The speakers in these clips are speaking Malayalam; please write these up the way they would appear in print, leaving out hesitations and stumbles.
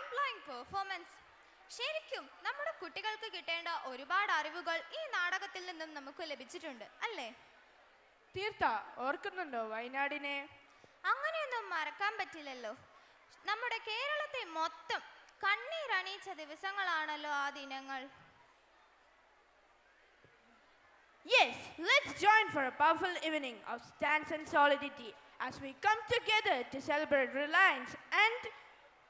Mind blowing performance. ശരിക്കും നമ്മുടെ കുട്ടികൾക്ക് കിട്ടേണ്ട ഒരുപാട് അറിവുകൾ ഈ നാടകത്തിൽ നിന്നും നമുക്ക് ലഭിച്ചിട്ടുണ്ട് അല്ലേ? തീർത്ത ഓർക്കുന്നുണ്ടോ വയനാടിനെ? അങ്ങനെയൊന്നും മറക്കാൻ പറ്റില്ലല്ലോ. നമ്മുടെ കേരളത്തെ മൊത്തം കണ്ണീരണിയിച്ച ദിവസങ്ങളാണല്ലോ ആ ദിനങ്ങൾ. Yes, let's join for a powerful evening of stance and solidity as we come together to celebrate reliance and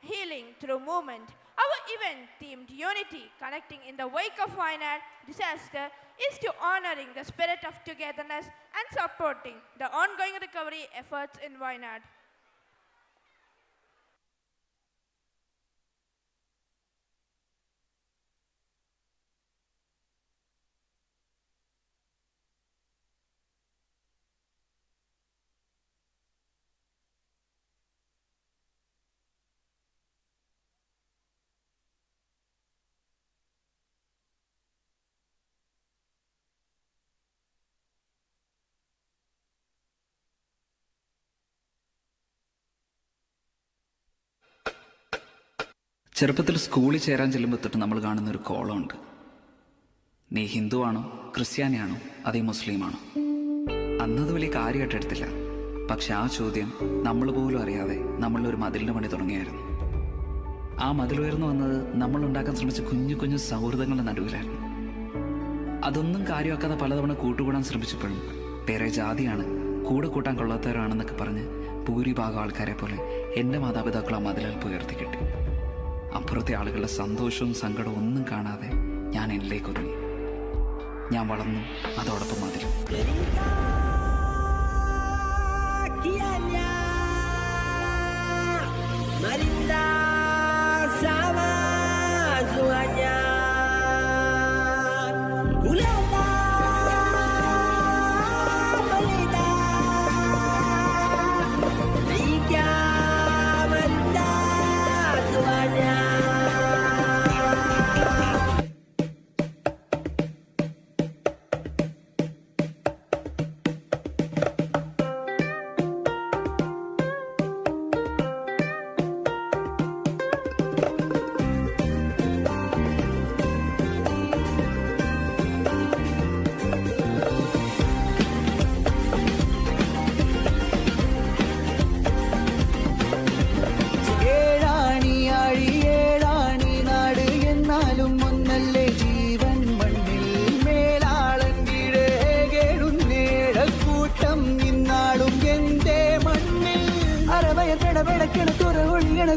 healing through movement. Our event themed Unity, connecting in the wake of Wayanad disaster, is to honoring the spirit of togetherness and supporting the ongoing recovery efforts in Wayanad. ചെറുപ്പത്തിൽ സ്കൂളിൽ ചേരാൻ ചെല്ലുമ്പോൾ തൊട്ട് നമ്മൾ കാണുന്നൊരു കോളമുണ്ട്. നീ ഹിന്ദുവാണോ, ക്രിസ്ത്യാനിയാണോ, അതേ മുസ്ലിമാണോ? അന്നത് വലിയ കാര്യമായിട്ട് എടുത്തില്ല. പക്ഷെ ആ ചോദ്യം നമ്മൾ പോലും അറിയാതെ നമ്മളൊരു മതിലിൻ്റെ പണി തുടങ്ങിയായിരുന്നു. ആ മതിൽ ഉയർന്നു വന്നത് നമ്മൾ ഉണ്ടാക്കാൻ ശ്രമിച്ച കുഞ്ഞു കുഞ്ഞു സൗഹൃദങ്ങളുടെ നടുവിലായിരുന്നു. അതൊന്നും കാര്യമാക്കാതെ പലതവണ കൂട്ടുകൂടാൻ ശ്രമിച്ചപ്പോഴും വേറെ ജാതിയാണ്, കൂടെ കൂട്ടാൻ കൊള്ളാത്തവരാണെന്നൊക്കെ പറഞ്ഞ് ഭൂരിഭാഗം ആൾക്കാരെ പോലെ എൻ്റെ മാതാപിതാക്കൾ ആ മതിലൽപ്പ് ഉയർത്തി കിട്ടി. അപ്പുറത്തെ ആളുകളുടെ സന്തോഷവും സങ്കടവും ഒന്നും കാണാതെ ഞാൻ എന്നിലേക്ക് ഒതുങ്ങി. ഞാൻ വളർന്നു, അതോടൊപ്പം അതിലും.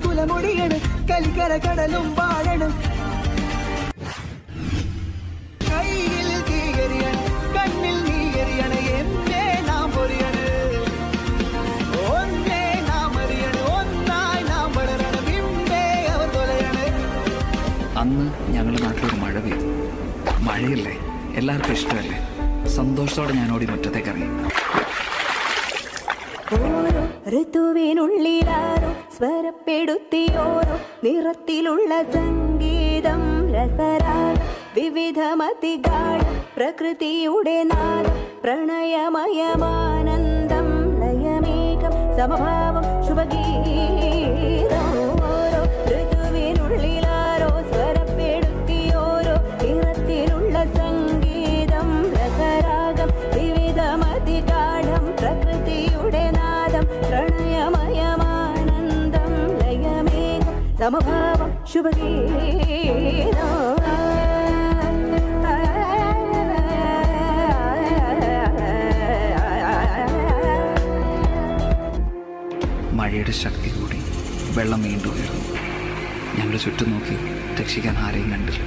കുലമൊടിയാണ് കലിക്കര കടലും വാഴണം കയ്യിൽ തീയറിയണം കണ്ണിൽ നീയറിയണ എന്തേ നാം പൊറിയണ് ഒന്നേ നാം അറിയണ് ഒന്നായി നാം വളരണം ഇമ്പേ അവർ കൊലയാണ്. അന്ന് ഞങ്ങളുടെ നാട്ടിലൊരു മഴ പെയ്തു. മഴയല്ലേ, എല്ലാവർക്കും ഇഷ്ടമല്ലേ. സന്തോഷത്തോടെ ഞാൻ ഓടി മുറ്റത്തേക്ക് ഇറങ്ങി. ഓരോ ഋതുവിനുള്ളിലാരോ സ്വരപ്പെടുത്തിയോരോ നിറത്തിലുള്ള സംഗീതം രസരാഗം വിവിധമതിഗാഢം പ്രകൃതിയുടെ നാദം പ്രണയമയമാനന്ദം ലയമേകം സമഭാവം ശുഭഗീതം. ഓരോ ഋതുവിനുള്ളിലാരോ സ്വരപ്പെടുത്തിയോരോ നിറത്തിലുള്ള സംഗീതം രസരാഗം വിവിധമതിഗാഢം പ്രകൃതിയുടെ നാദം പ്രണയമയമാനന്ദം ലയമേകം സമഭാവം ശുഭഗീതം. മഴയുടെ ശക്തി കൂടി, വെള്ളം വീണ്ടും ഉയർന്നു. ഞങ്ങൾ ചുറ്റും നോക്കി, രക്ഷിക്കാൻ ആരെയും കണ്ടില്ല.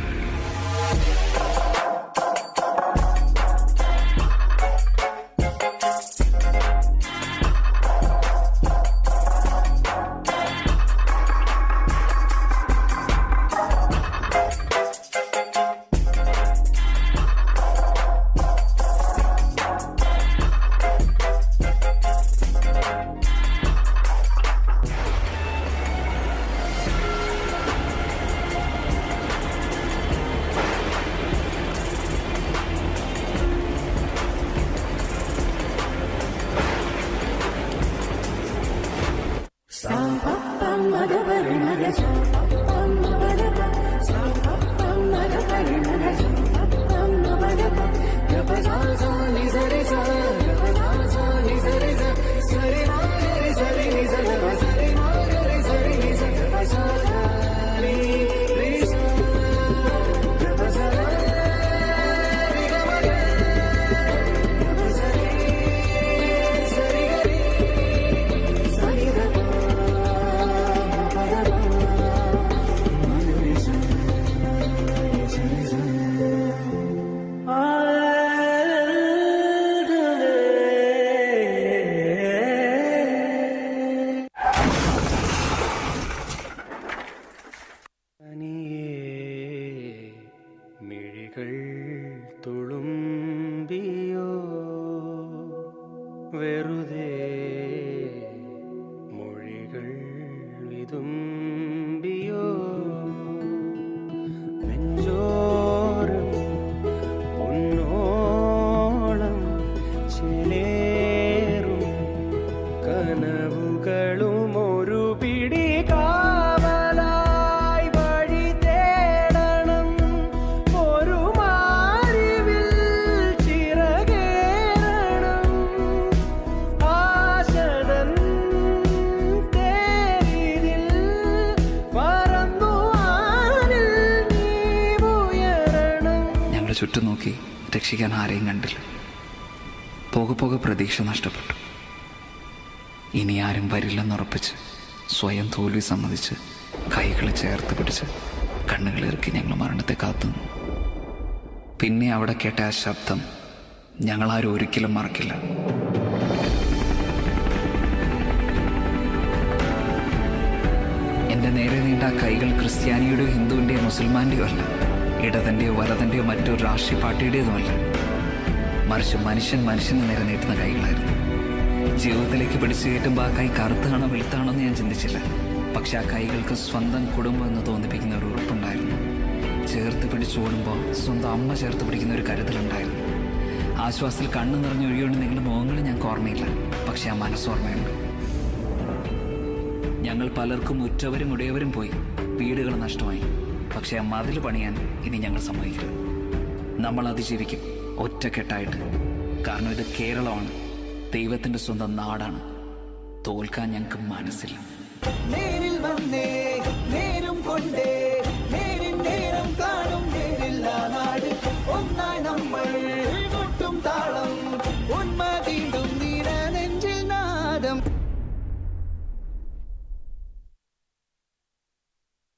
ചുറ്റും നോക്കി രക്ഷിക്കാൻ ആരെയും കണ്ടില്ല. പോകെ പോകെ പ്രതീക്ഷ നഷ്ടപ്പെട്ടു. ഇനി ആരും വരില്ലെന്നുറപ്പിച്ച് സ്വയം തോൽവി സമ്മതിച്ച് കൈകളെ ചേർത്ത് പിടിച്ച് കണ്ണുകളിറക്കി ഞങ്ങൾ മരണത്തെ കാത്തുനിന്നു. പിന്നെ അവിടെ കേട്ട ആ ശബ്ദം ഞങ്ങളാരും ഒരിക്കലും മറക്കില്ല. എൻ്റെ നേരെ നീണ്ട ആ കൈകൾ ക്രിസ്ത്യാനിയുടെയോ ഹിന്ദുവിൻ്റെയോ മുസൽമാൻ്റെയോ അല്ല, ഇടതൻ്റെയോ വലതൻ്റെയോ മറ്റൊരു രാഷ്ട്രീയ പാർട്ടിയുടേതുമല്ല, മറിച്ച് മനുഷ്യന് നേരെ നീട്ടുന്ന കൈകളായിരുന്നു. ജീവിതത്തിലേക്ക് പിടിച്ചു കയറ്റുമ്പോൾ ആ കൈ കറുത്താണോ വെളുത്താണോ എന്ന് ഞാൻ ചിന്തിച്ചില്ല. പക്ഷെ ആ കൈകൾക്ക് സ്വന്തം കുടുംബം എന്ന് തോന്നിപ്പിക്കുന്ന ഒരു ഉറപ്പുണ്ടായിരുന്നു. ചേർത്ത് പിടിച്ചോടുമ്പോൾ സ്വന്തം അമ്മ ചേർത്ത് പിടിക്കുന്ന ഒരു കരുതലുണ്ടായിരുന്നു. ആശ്വാസത്തിൽ കണ്ണു നിറഞ്ഞൊഴിയോണ്ട് നിങ്ങളുടെ മുഖങ്ങൾ ഞങ്ങൾക്ക് ഓർമ്മയില്ല, പക്ഷെ ആ മനസ്സോർമ്മയുണ്ട്. ഞങ്ങൾ പലർക്കും ഉറ്റവരും ഉടയവരും പോയി, വീടുകൾ നഷ്ടമായി. പക്ഷെ ആ മതിൽ പണിയാൻ ഇനി ഞങ്ങൾ സമ്മതിക്കില്ല. നമ്മൾ അതിജീവിക്കും ഒറ്റക്കെട്ടായിട്ട്. കാരണം ഇത് കേരളമാണ്, ദൈവത്തിൻ്റെ സ്വന്തം നാടാണ്. തോൽക്കാൻ ഞങ്ങൾക്ക് മനസ്സില്ല. നേരിൽ വന്നേ